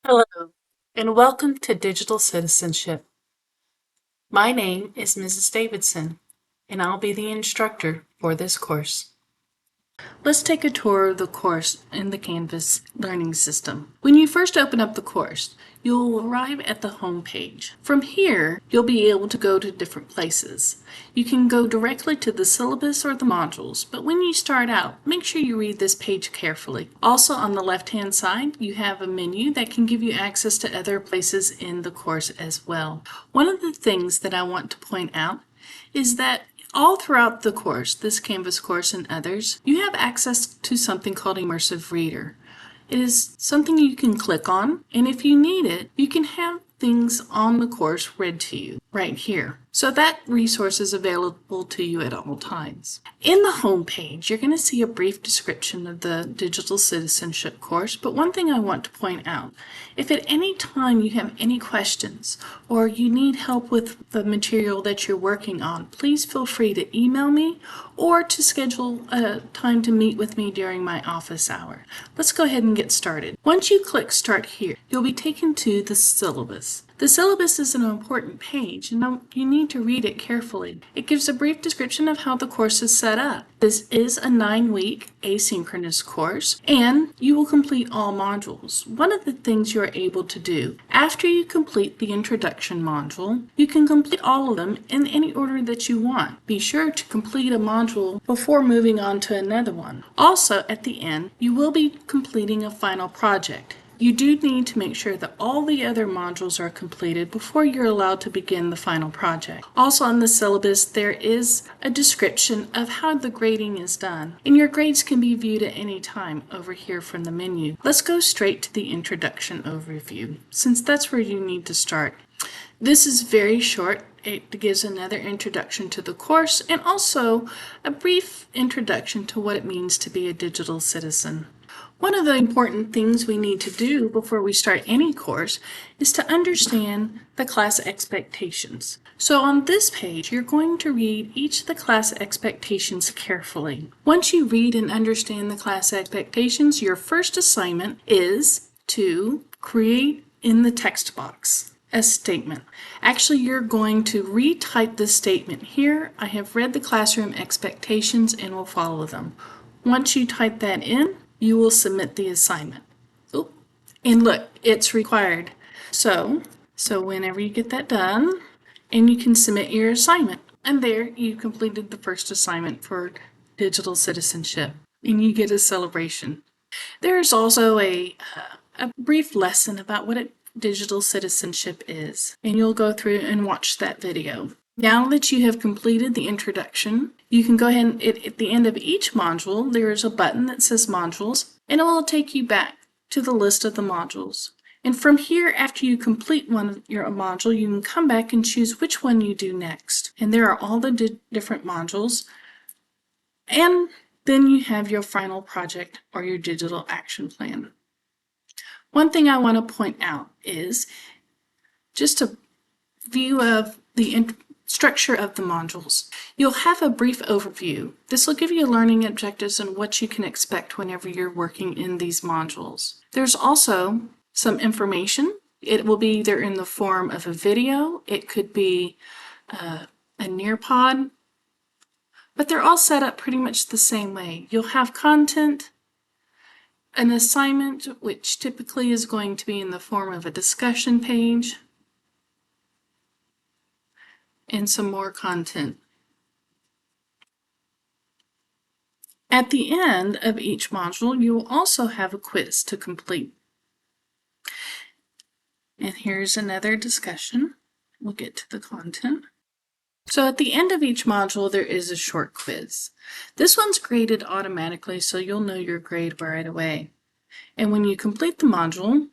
Hello, and welcome to Digital Citizenship. My name is Mrs. Davidson, and I'll be the instructor for this course. Let's take a tour of the course in the Canvas learning system. When you first open up the course, you'll arrive at the home page. From here, you'll be able to go to different places. You can go directly to the syllabus or the modules, but when you start out, make sure you read this page carefully. Also, on the left-hand side, you have a menu that can give you access to other places in the course as well. One of the things that I want to point out is that all throughout the course, this Canvas course and others, you have access to something called Immersive Reader. It is something you can click on, and if you need it, you can have things on the course read to you right here. So that resource is available to you at all times. In the home page, you're going to see a brief description of the Digital Citizenship course, but one thing I want to point out, if at any time you have any questions or you need help with the material that you're working on, please feel free to email me or to schedule a time to meet with me during my office hour. Let's go ahead and get started. Once you click Start Here, you'll be taken to the syllabus. The syllabus is an important page, and you need to read it carefully. It gives a brief description of how the course is set up. This is a 9-week asynchronous course, and you will complete all modules. One of the things you're able to do, after you complete the introduction module, you can complete all of them in any order that you want. Be sure to complete a module before moving on to another one. Also, at the end, you will be completing a final project. You do need to make sure that all the other modules are completed before you're allowed to begin the final project. Also on the syllabus, there is a description of how the grading is done, and your grades can be viewed at any time over here from the menu. Let's go straight to the introduction overview, since that's where you need to start. This is very short. It gives another introduction to the course and also a brief introduction to what it means to be a digital citizen. One of the important things we need to do before we start any course is to understand the class expectations. So on this page, you're going to read each of the class expectations carefully. Once you read and understand the class expectations, your first assignment is to create in the text box a statement. Actually, you're going to retype this statement here. I have read the classroom expectations and will follow them. Once you type that in, you will submit the assignment. And look, it's required. So whenever you get that done, and you can submit your assignment. And there you completed the first assignment for digital citizenship, and you get a celebration. There's also a brief lesson about what digital citizenship is, and you'll go through and watch that video. Now that you have completed the introduction, you can go ahead and at the end of each module, there is a button that says modules, and it will take you back to the list of the modules. And from here, after you complete one of your module, you can come back and choose which one you do next. And there are all the different modules. And then you have your final project or your digital action plan. One thing I want to point out is just a view of the structure of the modules. You'll have a brief overview. This will give you learning objectives and what you can expect whenever you're working in these modules. There's also some information. It will be either in the form of a video, it could be a Nearpod, but they're all set up pretty much the same way. You'll have content, an assignment, which typically is going to be in the form of a discussion page, and some more content. At the end of each module, you will also have a quiz to complete. And here's another discussion. We'll get to the content. So at the end of each module, there is a short quiz. This one's graded automatically, so you'll know your grade right away. And when you complete the module,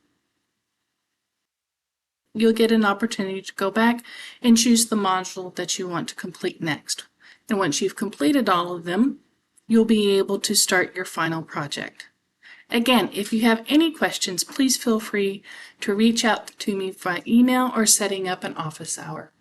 you'll get an opportunity to go back and choose the module that you want to complete next. And once you've completed all of them, you'll be able to start your final project. Again, if you have any questions, please feel free to reach out to me by email or setting up an office hour.